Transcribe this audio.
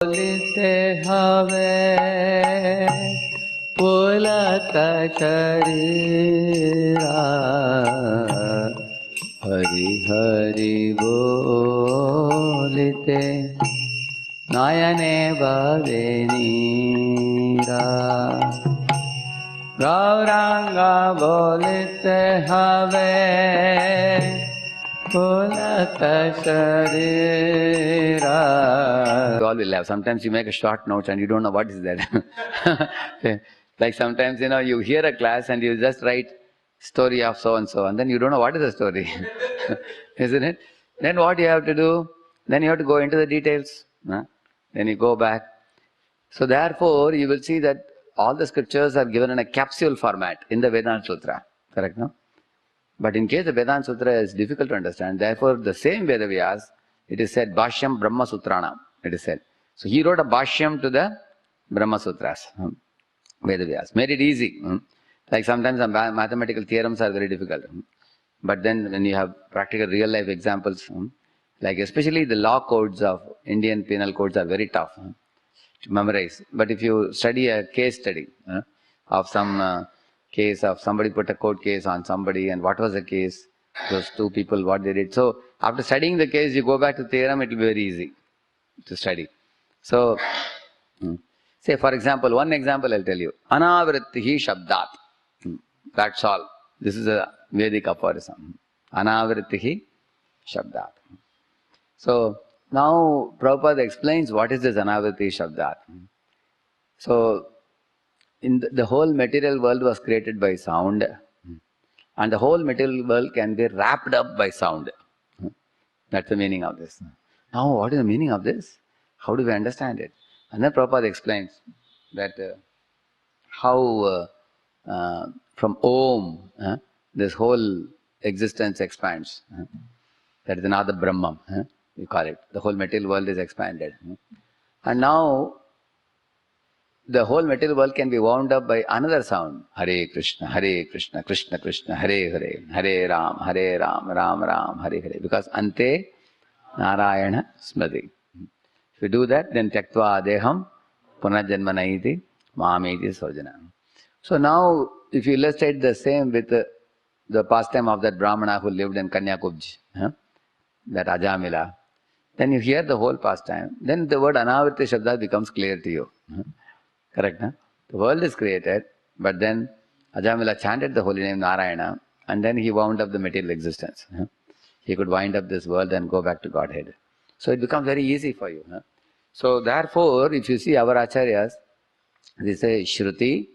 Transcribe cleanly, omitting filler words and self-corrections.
बोलते हवे पुलक शरीरा हरि हरि बोलते नयने बवे नीरा गौरांग बोलते हवे पुलक शरीरा. You all will laugh. Sometimes you make a short note and you don't know what is that. Like sometimes, you hear a class and you just write story of so and so, and then you don't know what is the story. Isn't it? Then what you have to do? Then you have to go into the details. Then you go back. So therefore, you will see that all the scriptures are given in a capsule format in the Vedanta Sutra. Correct, no? But in case the Vedanta Sutra is difficult to understand, therefore the same Vedavyas, it is said, Bhashyam Brahma Sutranam, it is said. So he wrote a Bhashyam to the Brahma Sutras, Vedavyas, made it easy. Like sometimes some mathematical theorems are very difficult. But then when you have practical real life examples, like especially the law codes of Indian penal codes are very tough to memorize. But if you study a case study of some case of somebody put a court case on somebody and what was the case, those two people, what they did. So after studying the case, you go back to theorem, it will be very easy to study. So, say for example, one example I'll tell you. Anavrittihi Shabdat. That's all. This is a Vedic aphorism. Anavrittihi Shabdat. So, now Prabhupada explains what is this Anavrittihi Shabdat. So, in the whole material world was created by sound, and the whole material world can be wrapped up by sound. That's the meaning of this. Now, what is the meaning of this? How do we understand it? And then Prabhupada explains that how from Om, this whole existence expands. That is another Brahman, we call it. The whole material world is expanded. And now, the whole material world can be wound up by another sound. Hare Krishna, Krishna Krishna, Hare Hare, Hare Ram, Ram Ram, Hare Hare. Because Ante Narayana Smriti. If you do that, then Tyaktva Adeham Punarjanma Naiti Mameti Sarjana. So now, if you illustrate the same with the pastime of that Brahmana who lived in Kanyakubji, that Ajamila, then you hear the whole pastime. Then the word Anavritti Shabda becomes clear to you. Correct, huh? The world is created, but then Ajamila chanted the holy name Narayana, and then he wound up the material existence. He could wind up this world and go back to Godhead. So it becomes very easy for you. So therefore, if you see our Acharyas, they say Shruti,